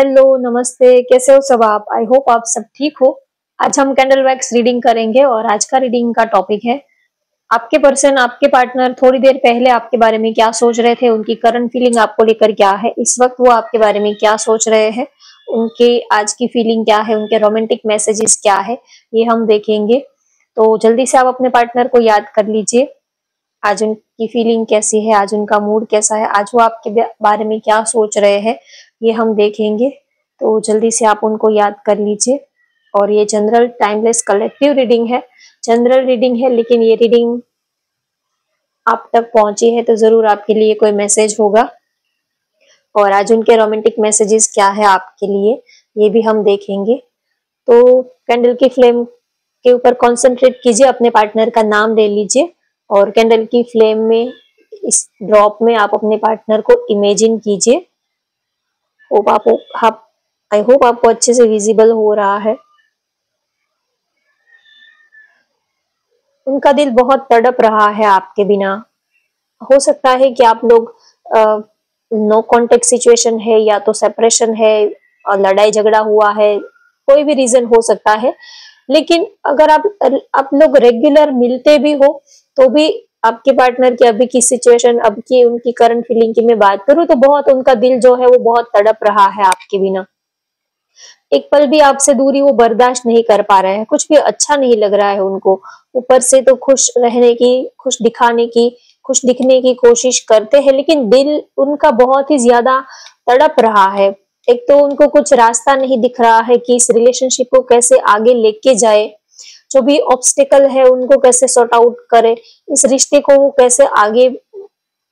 Hello, नमस्ते, कैसे हो सब आप? आई होप आप सब ठीक हो। आज हम कैंडल वैक्स रीडिंग करेंगे और आज का रीडिंग का टॉपिक है आपके पर्सन, आपके पार्टनर थोड़ी देर पहले आपके बारे में क्या सोच रहे थे, उनकी करंट फीलिंग आपको लेकर क्या है, इस वक्त वो आपके बारे में क्या सोच रहे हैं, उनके आज की फीलिंग क्या है, उनके रोमांटिक मैसेजेस क्या है, ये हम देखेंगे। तो जल्दी से आप अपने पार्टनर को याद कर लीजिए। आज उनकी फीलिंग कैसी है, आज उनका मूड कैसा है, आज वो आपके बारे में क्या सोच रहे हैं, ये हम देखेंगे। तो जल्दी से आप उनको याद कर लीजिए। और ये जनरल टाइमलेस कलेक्टिव रीडिंग है, जनरल रीडिंग है, लेकिन ये रीडिंग आप तक पहुंची है तो जरूर आपके लिए कोई मैसेज होगा। और आज उनके रोमांटिक मैसेजेस क्या है आपके लिए, ये भी हम देखेंगे। तो कैंडल की फ्लेम के ऊपर कंसंट्रेट कीजिए, अपने पार्टनर का नाम ले लीजिए और कैंडल की फ्लेम में, इस ड्रॉप में आप अपने पार्टनर को इमेजिन कीजिए। आई होप आपको अच्छे से विजिबल हो रहा है। उनका दिल बहुत तड़प रहा है आपके बिना। हो सकता है कि आप लोग नो कांटेक्ट सिचुएशन है, या तो सेपरेशन है और लड़ाई झगड़ा हुआ है, कोई भी रीजन हो सकता है। लेकिन अगर आप लोग रेगुलर मिलते भी हो तो भी आपके पार्टनर की अभी की सिचुएशन, अब की उनकी करंट फीलिंग की मैं बात करूं तो बहुत उनका दिल जो है वो बहुत तड़प रहा है आपके बिना। एक पल भी आपसे दूरी वो बर्दाश्त नहीं कर पा रहे हैं, कुछ भी अच्छा नहीं लग रहा है उनको। ऊपर से तो खुश रहने की, खुश दिखाने की, खुश दिखने की कोशिश करते हैं, लेकिन दिल उनका बहुत ही ज्यादा तड़प रहा है। एक तो उनको कुछ रास्ता नहीं दिख रहा है कि इस रिलेशनशिप को कैसे आगे लेके जाए, जो भी ऑब्स्टिकल है उनको कैसे सॉर्ट आउट करे, इस रिश्ते को वो कैसे आगे,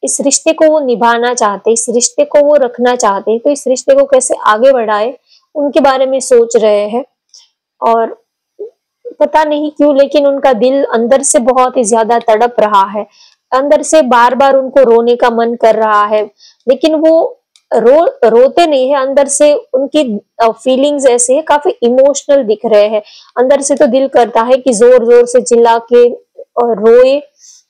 इस रिश्ते को वो निभाना चाहते, इस रिश्ते को वो रखना चाहते, तो इस रिश्ते को कैसे आगे बढ़ाए उनके बारे में सोच रहे हैं। और पता नहीं क्यों लेकिन उनका दिल अंदर से बहुत ही ज्यादा तड़प रहा है। अंदर से बार बार उनको रोने का मन कर रहा है, लेकिन वो रोते नहीं है। अंदर से उनकी फीलिंग्स ऐसे है, काफी इमोशनल दिख रहे हैं। अंदर से तो दिल करता है कि जोर जोर से चिल्ला के रोए,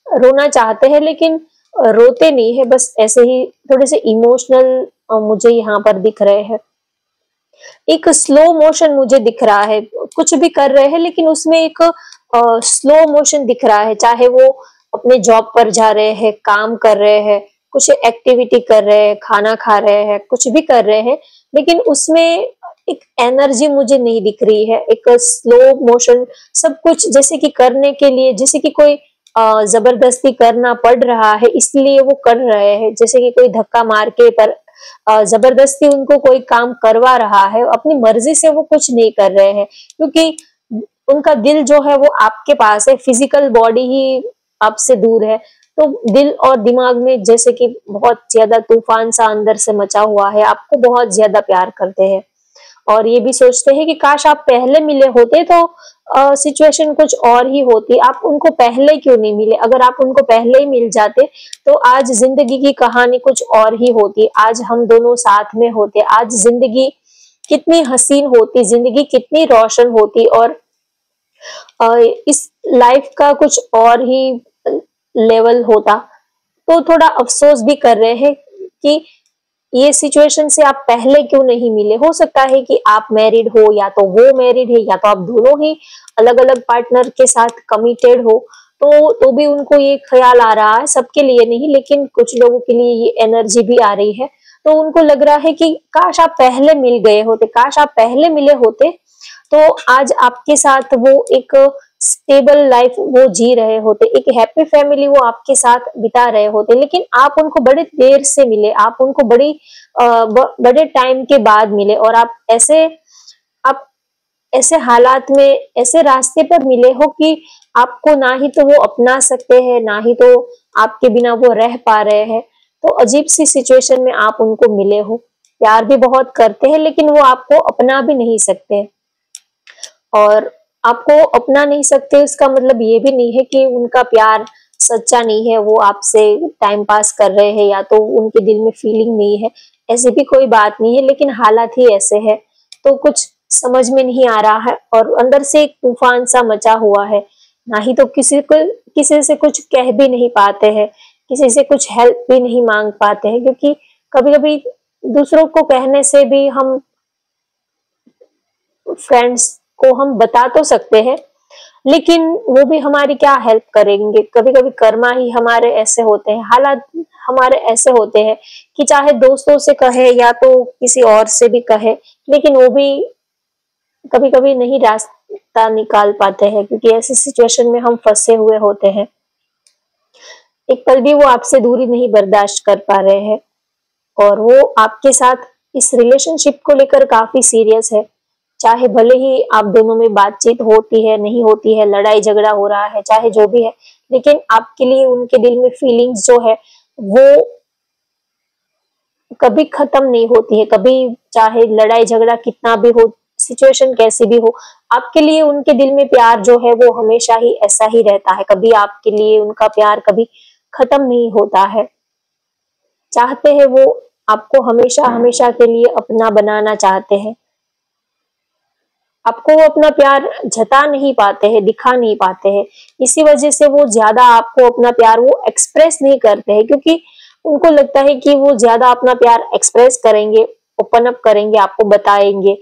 रोना चाहते हैं, लेकिन रोते नहीं है, बस ऐसे ही थोड़े से इमोशनल मुझे यहाँ पर दिख रहे हैं। एक स्लो मोशन मुझे दिख रहा है, कुछ भी कर रहे हैं लेकिन उसमें एक स्लो मोशन दिख रहा है। चाहे वो अपने जॉब पर जा रहे हैं, काम कर रहे हैं, कुछ एक्टिविटी कर रहे हैं, खाना खा रहे हैं, कुछ भी कर रहे हैं, लेकिन उसमें एक एनर्जी मुझे नहीं दिख रही है। एक स्लो मोशन, सब कुछ जैसे कि करने के लिए, जैसे कि कोई जबरदस्ती करना पड़ रहा है इसलिए वो कर रहे हैं, जैसे कि कोई धक्का मार के, पर जबरदस्ती उनको कोई काम करवा रहा है, अपनी मर्जी से वो कुछ नहीं कर रहे हैं, क्योंकि उनका दिल जो है वो आपके पास है, फिजिकल बॉडी ही आपसे दूर है। तो दिल और दिमाग में जैसे कि बहुत ज्यादा तूफान सा अंदर से मचा हुआ है, आपको बहुत ज्यादा प्यार करते हैं और ये भी सोचते हैं कि काश आप पहले मिले होते तो सिचुएशन कुछ और ही होती। आप उनको पहले क्यों नहीं मिले? अगर आप उनको पहले ही मिल जाते तो आज जिंदगी की कहानी कुछ और ही होती, आज हम दोनों साथ में होते, आज जिंदगी कितनी हसीन होती, जिंदगी कितनी रोशन होती, और इस लाइफ का कुछ और ही लेवल होता। तो थोड़ा अफसोस भी कर रहे हैं कि ये सिचुएशन से आप पहले क्यों नहीं मिले। हो सकता है कि आप मैरिड हो, या तो वो मैरिड है, या तो आप दोनों ही अलग अलग पार्टनर के साथ कमिटेड हो, तो भी उनको ये ख्याल आ रहा है। सबके लिए नहीं, लेकिन कुछ लोगों के लिए ये एनर्जी भी आ रही है। तो उनको लग रहा है कि काश आप पहले मिल गए होते, काश आप पहले मिले होते तो आज आपके साथ वो एक स्टेबल लाइफ वो जी रहे होते, एक हैप्पी फैमिली वो आपके साथ बिता रहे होते। लेकिन आप उनको बड़े देर से मिले, आप उनको बड़े टाइम के बाद मिले, और आप ऐसे हालात में, ऐसे रास्ते पर मिले हो कि आपको ना ही तो वो अपना सकते हैं, ना ही तो आपके बिना वो रह पा रहे हैं। तो अजीब सी सिचुएशन में आप उनको मिले हो। प्यार भी बहुत करते हैं लेकिन वो आपको अपना भी नहीं सकते, और आपको अपना नहीं सकते इसका मतलब ये भी नहीं है कि उनका प्यार सच्चा नहीं है, वो आपसे टाइम पास कर रहे हैं, या तो उनके दिल में फीलिंग नहीं है, ऐसी भी कोई बात नहीं है। लेकिन हालात ही ऐसे है तो कुछ समझ में नहीं आ रहा है, और अंदर से एक तूफान सा मचा हुआ है। ना ही तो किसी से कुछ कह भी नहीं पाते हैं, किसी से कुछ हेल्प भी नहीं मांग पाते हैं, क्योंकि कभी कभी दूसरों को कहने से भी हम फ्रेंड्स को हम बता तो सकते हैं, लेकिन वो भी हमारी क्या हेल्प करेंगे। कभी कभी कर्मा ही हमारे ऐसे होते हैं, हालात हमारे ऐसे होते हैं कि चाहे दोस्तों से कहे या तो किसी और से भी कहे, लेकिन वो भी कभी कभी नहीं रास्ता निकाल पाते हैं, क्योंकि ऐसी सिचुएशन में हम फंसे हुए होते हैं। एक पल भी वो आपसे दूरी नहीं बर्दाश्त कर पा रहे हैं, और वो आपके साथ इस रिलेशनशिप को लेकर काफी सीरियस है। चाहे भले ही आप दोनों में बातचीत होती है, नहीं होती है, लड़ाई झगड़ा हो रहा है, चाहे जो भी है, लेकिन आपके लिए उनके दिल में फीलिंग्स जो है वो कभी खत्म नहीं होती है। कभी चाहे लड़ाई झगड़ा कितना भी हो, सिचुएशन कैसी भी हो, आपके लिए उनके दिल में प्यार जो है वो हमेशा ही ऐसा ही रहता है। कभी आपके लिए उनका प्यार कभी खत्म नहीं होता है। चाहते हैं वो आपको हमेशा हमेशा के लिए अपना बनाना चाहते हैं। आपको वो अपना प्यार जता नहीं पाते हैं, दिखा नहीं पाते हैं। इसी वजह से वो ज्यादा आपको अपना प्यार वो एक्सप्रेस नहीं करते हैं, क्योंकि उनको लगता है कि वो ज्यादा अपना प्यार एक्सप्रेस करेंगे, ओपन अप करेंगे, आपको बताएंगे,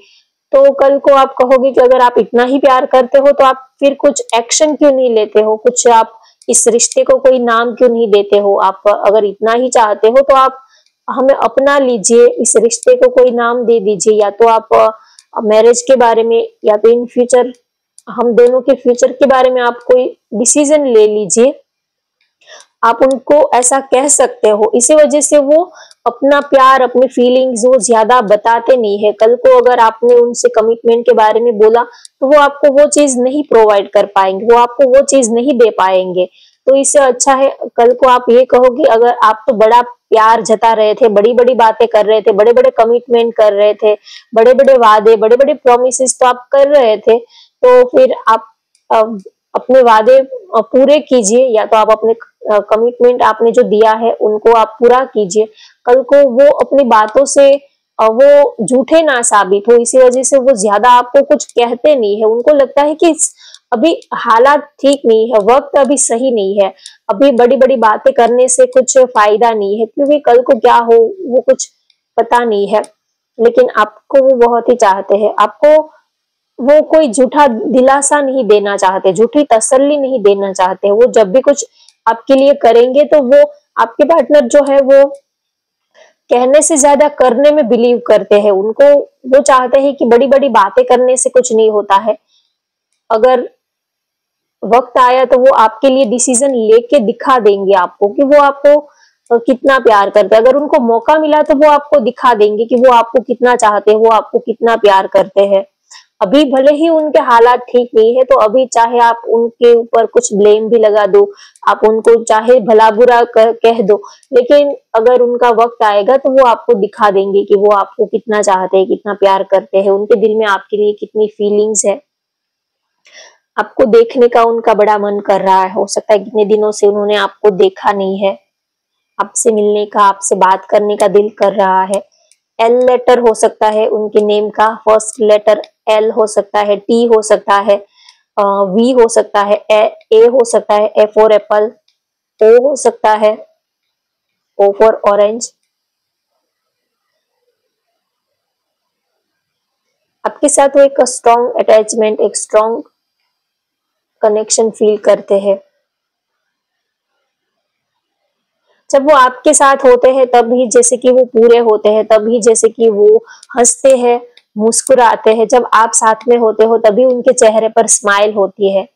तो कल को आप कहोगे कि अगर आप इतना ही प्यार करते हो तो आप फिर कुछ एक्शन क्यों नहीं लेते हो, कुछ आप इस रिश्ते को कोई नाम क्यों नहीं देते हो। आप अगर इतना ही चाहते हो तो आप हमें अपना लीजिए, इस रिश्ते को कोई नाम दे दीजिए, या तो आप मैरिज के बारे में या तो इन फ्यूचर हम दोनों के फ्यूचर के बारे में आप कोई डिसीजन ले लीजिए। आप उनको ऐसा कह सकते हो। इसी वजह से वो अपना प्यार, अपनी फीलिंग्स वो ज्यादा बताते नहीं है। कल को अगर आपने उनसे कमिटमेंट के बारे में बोला तो वो आपको वो चीज नहीं प्रोवाइड कर पाएंगे, वो आपको वो चीज नहीं दे पाएंगे। तो इससे अच्छा है कल को आप ये कहोगे, अगर आप तो बड़ा प्यार जता रहे थे, बड़ी बड़ी बातें कर रहे थे, बड़े बड़े कमिटमेंट कर रहे थे, बड़े बड़े वादे, बड़े बड़े प्रोमिस तो आप कर रहे थे, तो फिर आप अपने वादे पूरे कीजिए, या तो आप अपने कमिटमेंट आपने जो दिया है उनको आप पूरा कीजिए। कल को वो अपनी बातों से वो झूठे ना साबित हो। इसी वजह से वो ज्यादा आपको कुछ कहते नहीं है। उनको लगता है कि अभी हालात ठीक नहीं है, वक्त अभी सही नहीं है, अभी बड़ी बड़ी बातें करने से कुछ फायदा नहीं है, क्योंकि कल को क्या हो वो कुछ पता नहीं है। लेकिन आपको वो बहुत ही चाहते हैं, आपको वो कोई झूठा दिलासा नहीं देना चाहते, झूठी तसल्ली नहीं देना चाहते। वो जब भी कुछ आपके लिए करेंगे तो वो आपके पार्टनर जो है वो कहने से ज्यादा करने में बिलीव करते हैं। उनको वो चाहते हैं कि बड़ी बड़ी बातें करने से कुछ नहीं होता है। अगर वक्त आया तो वो आपके लिए डिसीजन लेके दिखा देंगे आपको कि वो आपको कितना प्यार करते हैं। अगर उनको मौका मिला तो वो आपको दिखा देंगे कि वो आपको कितना चाहते हैं, वो आपको कितना प्यार करते हैं। अभी भले ही उनके हालात ठीक नहीं है, तो अभी चाहे आप उनके ऊपर कुछ ब्लेम भी लगा दो, आप उनको चाहे भला बुरा कह दो, लेकिन अगर उनका वक्त आएगा तो वो आपको दिखा देंगे कि वो आपको कितना चाहते हैं, कितना प्यार करते हैं, उनके दिल में आपके लिए कितनी फीलिंग्स है। आपको देखने का उनका बड़ा मन कर रहा है। हो सकता है कितने दिनों से उन्होंने आपको देखा नहीं है, आपसे मिलने का, आपसे बात करने का दिल कर रहा है। एल लेटर हो सकता है उनके नेम का, फर्स्ट लेटर एल हो सकता है, टी हो सकता है, वी हो सकता है, ए हो सकता है, ए फॉर एप्पल, ओ हो सकता है, ओ फॉर ऑरेंज। आपके साथ वो एक स्ट्रॉन्ग अटैचमेंट, एक स्ट्रॉन्ग कनेक्शन फील करते हैं। जब वो आपके साथ होते हैं तब ही जैसे कि वो पूरे होते हैं, तब ही जैसे कि वो हंसते हैं, मुस्कुराते हैं। जब आप साथ में होते हो तभी उनके चेहरे पर स्माइल होती है।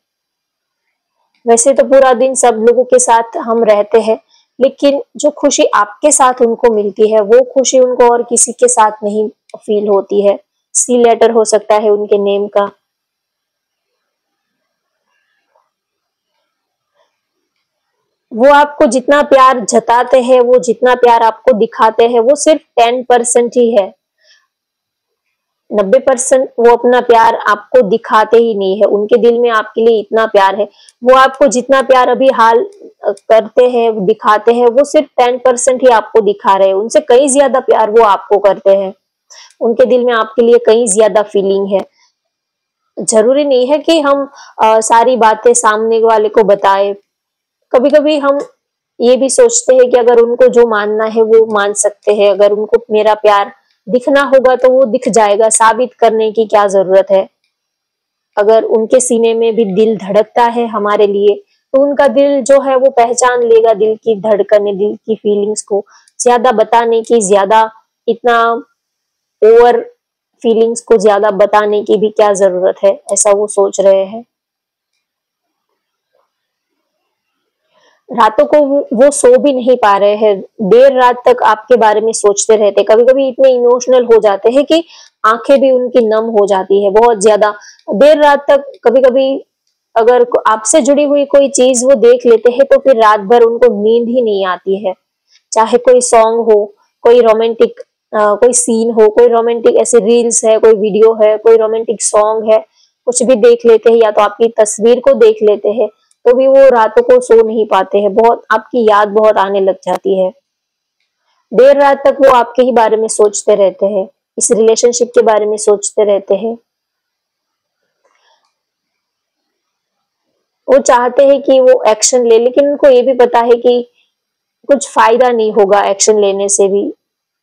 वैसे तो पूरा दिन सब लोगों के साथ हम रहते हैं, लेकिन जो खुशी आपके साथ उनको मिलती है वो खुशी उनको और किसी के साथ नहीं फील होती है। सी लेटर हो सकता है उनके नेम का। वो आपको जितना प्यार जताते हैं, वो जितना प्यार आपको दिखाते हैं, वो सिर्फ 10% ही है। 90% वो अपना प्यार आपको दिखाते ही नहीं है। उनके दिल में आपके लिए इतना प्यार है। वो आपको जितना प्यार अभी हाल करते हैं, दिखाते हैं, वो सिर्फ 10% ही आपको दिखा रहे हैं। उनसे कई ज्यादा प्यार वो आपको करते हैं। उनके दिल में आपके लिए कई ज्यादा फीलिंग है। जरूरी नहीं है कि हम सारी बातें सामने वाले को बताए। कभी कभी हम ये भी सोचते हैं कि अगर उनको जो मानना है वो मान सकते हैं, अगर उनको मेरा प्यार दिखना होगा तो वो दिख जाएगा, साबित करने की क्या जरूरत है। अगर उनके सीने में भी दिल धड़कता है हमारे लिए, तो उनका दिल जो है वो पहचान लेगा दिल की धड़कने, दिल की फीलिंग्स को। ज्यादा बताने की, ज्यादा इतना ओवर फीलिंग्स को ज्यादा बताने की भी क्या जरूरत है, ऐसा वो सोच रहे हैं। रातों को वो सो भी नहीं पा रहे हैं, देर रात तक आपके बारे में सोचते रहते, कभी कभी इतने इमोशनल हो जाते हैं कि आंखें भी उनकी नम हो जाती है बहुत ज्यादा। देर रात तक कभी कभी अगर आपसे जुड़ी हुई कोई चीज वो देख लेते हैं तो फिर रात भर उनको नींद ही नहीं आती है। चाहे कोई सॉन्ग हो, कोई रोमांटिक कोई सीन हो, कोई रोमांटिक ऐसे रील्स है, कोई वीडियो है, कोई रोमांटिक सॉन्ग है, कुछ भी देख लेते हैं या तो आपकी तस्वीर को देख लेते हैं, तो भी वो रातों को सो नहीं पाते हैं, बहुत आपकी याद बहुत आने लग जाती है। देर रात तक वो आपके ही बारे में सोचते रहते हैं, इस रिलेशनशिप के बारे में सोचते रहते हैं। वो चाहते हैं कि वो एक्शन ले, लेकिन उनको ये भी पता है कि कुछ फायदा नहीं होगा एक्शन लेने से भी,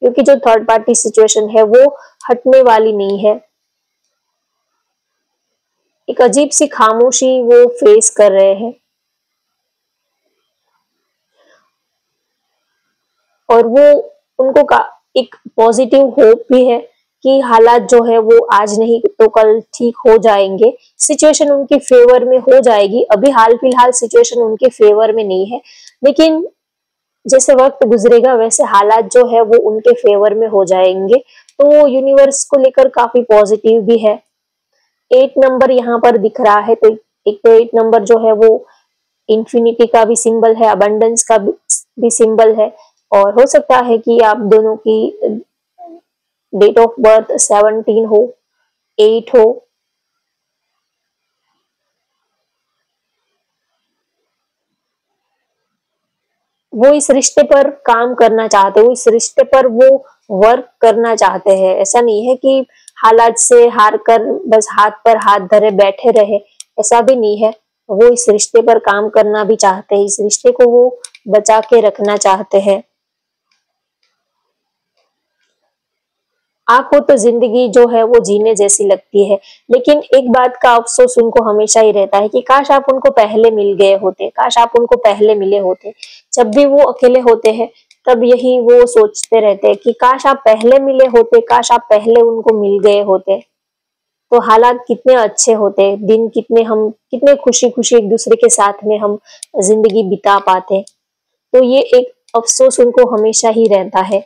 क्योंकि जो थर्ड पार्टी सिचुएशन है वो हटने वाली नहीं है। एक अजीब सी खामोशी वो फेस कर रहे हैं, और वो उनको का एक पॉजिटिव होप भी है कि हालात जो है वो आज नहीं तो कल ठीक हो जाएंगे, सिचुएशन उनकी फेवर में हो जाएगी। अभी हाल फिलहाल सिचुएशन उनके फेवर में नहीं है, लेकिन जैसे वक्त गुजरेगा वैसे हालात जो है वो उनके फेवर में हो जाएंगे। तो वो यूनिवर्स को लेकर काफी पॉजिटिव भी है। 8 नंबर यहाँ पर दिख रहा है, तो एक तो 8 नंबर जो है वो इंफिनिटी का भी सिंबल है, अबंडेंस का भी सिंबल है, और हो सकता है कि आप दोनों की डेट ऑफ बर्थ 17 हो, 8 हो। वो इस रिश्ते पर काम करना चाहते, वो इस रिश्ते पर वो वर्क करना चाहते हैं। ऐसा नहीं है कि हालात से हार कर बस हाथ पर हाथ धरे बैठे रहे, ऐसा भी नहीं है। वो इस रिश्ते पर काम करना भी चाहते हैं, इस रिश्ते को वो बचा के रखना चाहते हैं। आपको तो जिंदगी जो है वो जीने जैसी लगती है, लेकिन एक बात का अफसोस उनको हमेशा ही रहता है कि काश आप उनको पहले मिल गए होते, काश आप उनको पहले मिले होते। जब भी वो अकेले होते हैं तब यही वो सोचते रहते हैं कि काश आप पहले मिले होते, काश आप पहले उनको मिल गए होते, तो हालात कितने अच्छे होते, दिन कितने हम कितने खुशी खुशी एक दूसरे के साथ में हम जिंदगी बिता पाते। तो ये एक अफसोस उनको हमेशा ही रहता है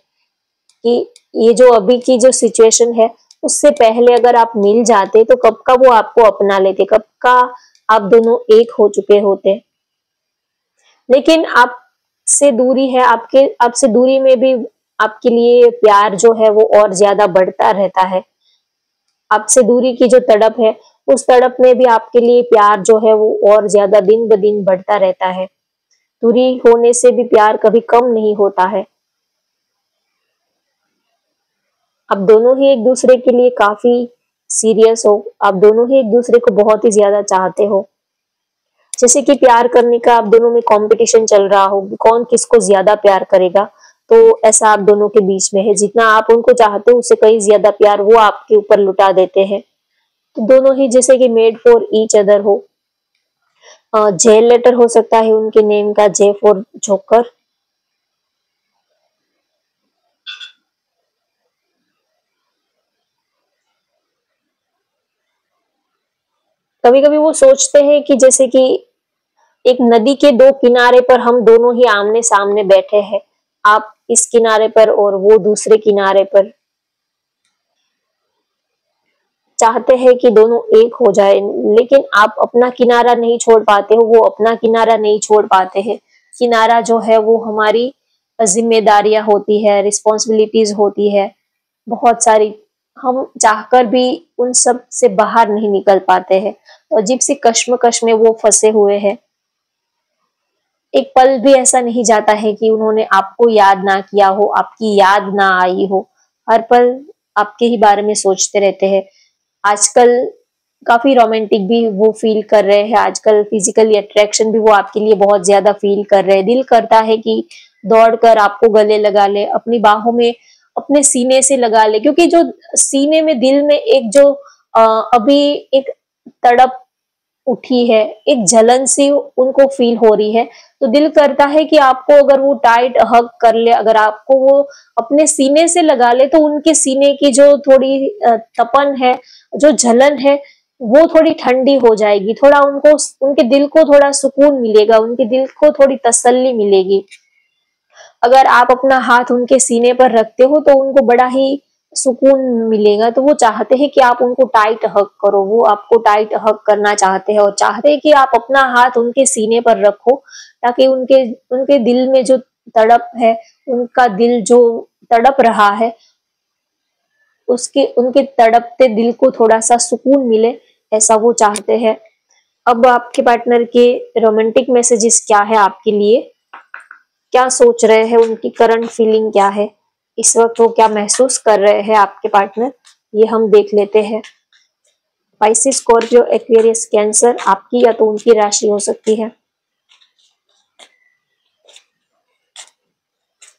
कि ये जो अभी की जो सिचुएशन है उससे पहले अगर आप मिल जाते तो कब का वो आपको अपना लेते, कब का आप दोनों एक हो चुके होते। लेकिन आपसे दूरी है, आपके आपसे दूरी में भी आपके लिए प्यार जो है वो और ज्यादा बढ़ता रहता है। आपसे दूरी की जो तड़प है, उस तड़प में भी आपके लिए प्यार जो है वो और ज्यादा दिन ब दिन बढ़ता रहता है। दूरी होने से भी प्यार कभी कम नहीं होता है। आप दोनों ही एक दूसरे के लिए काफी सीरियस हो, आप दोनों ही एक दूसरे को बहुत ही ज्यादा चाहते हो। जैसे कि प्यार करने का आप दोनों में कंपटीशन चल रहा हो, कौन किसको ज्यादा प्यार करेगा, तो ऐसा आप दोनों के बीच में है। जितना आप उनको चाहते हो उससे कहीं ज्यादा प्यार वो आपके ऊपर लुटा देते हैं। तो दोनों ही जैसे कि मेड फॉर ईच अदर हो। जे लेटर हो सकता है उनके नेम का, जे फॉर जोकर। कभी कभी वो सोचते हैं कि जैसे कि एक नदी के दो किनारे पर हम दोनों ही आमने सामने बैठे हैं, आप इस किनारे पर और वो दूसरे किनारे पर। चाहते हैं कि दोनों एक हो जाए, लेकिन आप अपना किनारा नहीं छोड़ पाते हो, वो अपना किनारा नहीं छोड़ पाते हैं। किनारा जो है वो हमारी जिम्मेदारियां होती है, रिस्पॉन्सिबिलिटीज होती है बहुत सारी, हम चाहकर भी उन सब से बाहर नहीं निकल पाते हैं। तो अजीब सी कश्मकश में वो फंसे हुए हैं। एक पल भी ऐसा नहीं जाता है कि उन्होंने आपको याद ना किया हो, आपकी याद ना आई हो। हर पल आपके ही बारे में सोचते रहते हैं। आजकल काफी रोमांटिक भी वो फील कर रहे हैं, आजकल फिजिकली अट्रैक्शन भी वो आपके लिए बहुत ज्यादा फील कर रहे हैं। दिल करता है कि दौड़कर आपको गले लगा ले, अपनी बाहों में अपने सीने से लगा ले, क्योंकि जो सीने में, दिल में एक जो अभी एक तड़प उठी है, एक जलन सी उनको फील हो रही है, तो दिल करता है कि आपको अगर वो टाइट हग कर ले, अगर आपको वो अपने सीने से लगा ले, तो उनके सीने की जो थोड़ी तपन है, जो जलन है, वो थोड़ी ठंडी हो जाएगी, थोड़ा उनको, उनके दिल को थोड़ा सुकून मिलेगा, उनके दिल को थोड़ी तसल्ली मिलेगी। अगर आप अपना हाथ उनके सीने पर रखते हो तो उनको बड़ा ही सुकून मिलेगा, तो वो चाहते हैं कि आप उनको टाइट हग करो, वो आपको टाइट हग करना चाहते हैं और चाहते हैं कि आप अपना हाथ उनके सीने पर रखो, ताकि उनके उनके दिल में जो तड़प है, उनका दिल जो तड़प रहा है, उसके उनके तड़पते दिल को थोड़ा सा सुकून मिले, ऐसा वो चाहते हैं। अब आपके पार्टनर के रोमांटिक मैसेजेस क्या है आपके लिए, क्या सोच रहे हैं, उनकी करंट फीलिंग क्या है, इस वक्त वो क्या महसूस कर रहे हैं आपके पार्टनर, ये हम देख लेते हैं। पाइसेस, स्कॉर्पियो, एक्वेरियस, कैंसर, आपकी या तो उनकी राशि हो सकती है।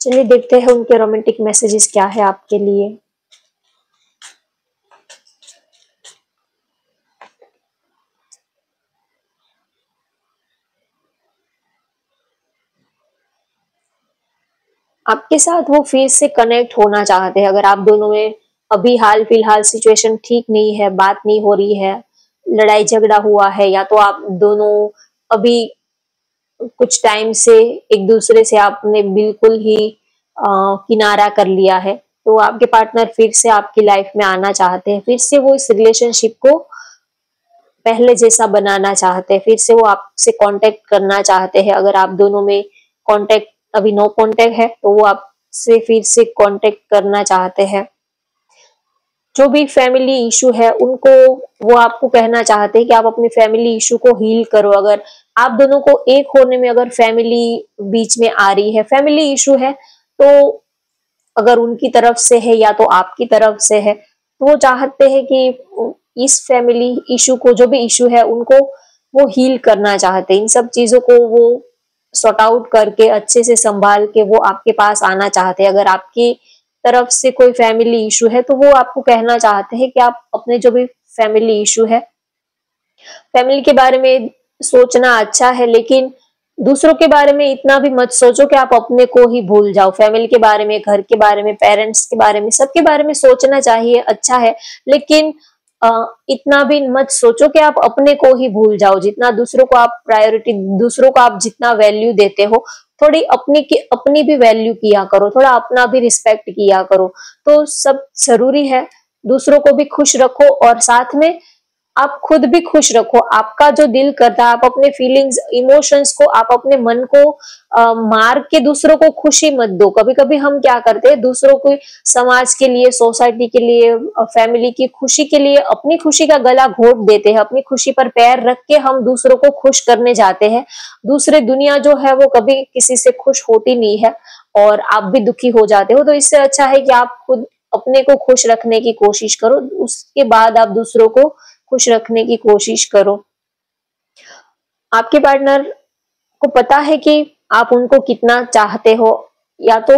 चलिए देखते हैं उनके रोमांटिक मैसेजेस क्या है आपके लिए। आपके साथ वो फेस से कनेक्ट होना चाहते हैं। अगर आप दोनों में अभी हाल फिलहाल सिचुएशन ठीक नहीं है, बात नहीं हो रही है, लड़ाई झगड़ा हुआ है, या तो आप दोनों अभी कुछ टाइम से एक दूसरे से आपने बिल्कुल ही किनारा कर लिया है, तो आपके पार्टनर फिर से आपकी लाइफ में आना चाहते हैं, फिर से वो इस रिलेशनशिप को पहले जैसा बनाना चाहते हैं, फिर से वो आपसे कांटेक्ट करना चाहते हैं। अगर आप दोनों में कांटेक्ट अभी नो कांटेक्ट है, तो वो आपसे फिर से कांटेक्ट करना चाहते हैं। जो भी फैमिली इशू है उनको, वो आपको कहना चाहते हैं कि आप अपनी फैमिली इशू को हील करो। अगर आप दोनों को एक होने में अगर फैमिली बीच में आ रही है, फैमिली इशू है, तो अगर उनकी तरफ से है या तो आपकी तरफ से है, तो वो चाहते हैं कि इस फैमिली इशू को, जो भी इशू है, उनको वो हील करना चाहते हैं। इन सब चीजों को वो सॉर्ट आउट करके अच्छे से संभाल के वो आपके पास आना चाहते हैं। अगर आपकी तरफ से कोई फैमिली इशू है, तो वो आपको कहना चाहते हैं कि आप अपने जो भी फैमिली इशू है, फैमिली के बारे में सोचना अच्छा है, लेकिन दूसरों के बारे में इतना भी मत सोचो कि आप अपने को ही भूल जाओ। फैमिली के बारे में, घर के बारे में, पेरेंट्स के बारे में, सबके बारे में सोचना चाहिए, अच्छा है, लेकिन इतना भी मत सोचो कि आप अपने को ही भूल जाओ। जितना दूसरों को आप प्रायोरिटी, दूसरों को आप जितना वैल्यू देते हो, थोड़ी अपनी भी वैल्यू किया करो, थोड़ा अपना भी रिस्पेक्ट किया करो। तो सब जरूरी है, दूसरों को भी खुश रखो और साथ में आप खुद भी खुश रखो। आपका जो दिल करता है, आप अपने फीलिंग्स, इमोशंस को, आप अपने मन को मार के दूसरों को खुशी मत दो। कभी कभी हम क्या करते हैं, दूसरों को, समाज के लिए, सोसाइटी के लिए, फैमिली की खुशी के लिए अपनी खुशी का गला घोट देते हैं, अपनी खुशी पर पैर रख के हम दूसरों को खुश करने जाते हैं। दूसरे दुनिया जो है वो कभी किसी से खुश होती नहीं है और आप भी दुखी हो जाते हो। तो इससे अच्छा है कि आप खुद अपने को खुश रखने की कोशिश करो, उसके बाद आप दूसरों को खुश रखने की कोशिश करो। आपके पार्टनर को पता है कि आप उनको कितना चाहते हो, या तो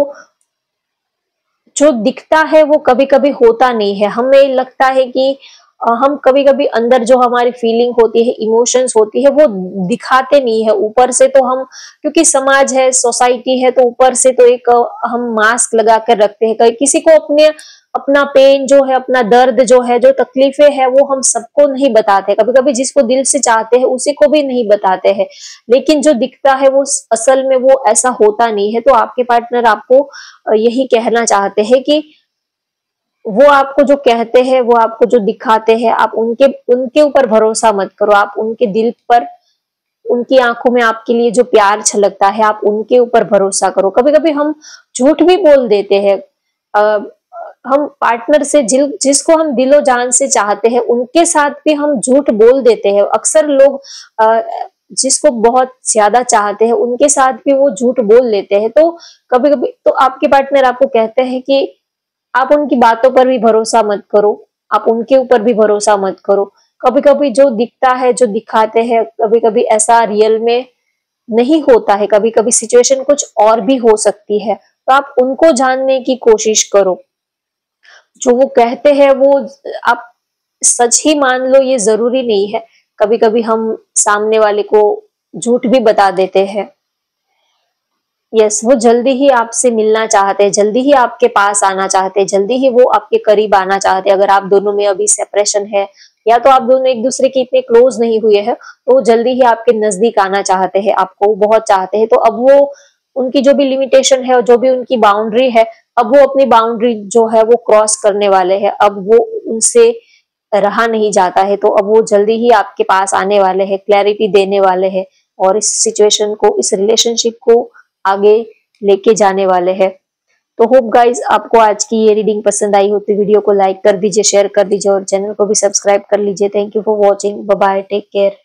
जो दिखता है वो कभी कभी होता नहीं है। हमें लगता है कि हम कभी कभी अंदर जो हमारी फीलिंग होती है, इमोशंस होती है, वो दिखाते नहीं है। ऊपर से तो हम, क्योंकि समाज है, सोसाइटी है, तो ऊपर से तो एक हम मास्क लगा कर रखते हैं। किसी को अपने अपना पेन जो है, अपना दर्द जो है, जो तकलीफें है, वो हम सबको नहीं बताते। कभी कभी जिसको दिल से चाहते हैं उसी को भी नहीं बताते हैं, लेकिन जो दिखता है वो असल में वो ऐसा होता नहीं है। तो आपके पार्टनर आपको यही कहना चाहते हैं कि वो आपको जो कहते हैं, वो आपको जो दिखाते हैं, आप उनके उनके ऊपर भरोसा मत करो। आप उनके दिल पर, उनकी आंखों में आपके लिए जो प्यार छलकता है, आप उनके ऊपर भरोसा करो। कभी कभी हम झूठ भी बोल देते हैं। हम पार्टनर से, जिसको हम दिलो जान से चाहते हैं, उनके साथ भी हम झूठ बोल देते हैं। अक्सर लोग जिसको बहुत ज्यादा चाहते हैं उनके साथ भी वो झूठ बोल लेते हैं। तो कभी कभी तो आपके पार्टनर आपको कहते हैं कि आप उनकी बातों पर भी भरोसा मत करो, आप उनके ऊपर भी भरोसा मत करो। कभी कभी जो दिखता है, जो दिखाते हैं, कभी कभी ऐसा रियल में नहीं होता है, कभी कभी सिचुएशन कुछ और भी हो सकती है। तो आप उनको जानने की कोशिश करो। जो वो कहते हैं वो आप सच ही मान लो, ये जरूरी नहीं है। कभी कभी हम सामने वाले को झूठ भी बता देते हैं। यस, वो जल्दी ही आपसे मिलना चाहते हैं, जल्दी ही आपके पास आना चाहते हैं, जल्दी ही वो आपके करीब आना चाहते हैं। अगर आप दोनों में अभी सेपरेशन है या तो आप दोनों एक दूसरे के इतने क्लोज नहीं हुए हैं, तो वो जल्दी ही आपके नजदीक आना चाहते हैं, आपको बहुत चाहते हैं। तो अब वो उनकी जो भी लिमिटेशन है और जो भी उनकी बाउंड्री है, अब वो अपनी बाउंड्री जो है वो क्रॉस करने वाले हैं। अब वो उनसे रहा नहीं जाता है, तो अब वो जल्दी ही आपके पास आने वाले हैं, क्लैरिटी देने वाले हैं और इस सिचुएशन को, इस रिलेशनशिप को आगे लेके जाने वाले हैं। तो होप गाइज आपको आज की ये रीडिंग पसंद आई हो तो वीडियो को लाइक कर दीजिए, शेयर कर दीजिए और चैनल को भी सब्सक्राइब कर लीजिए। Thank you for watching, bye bye, take care.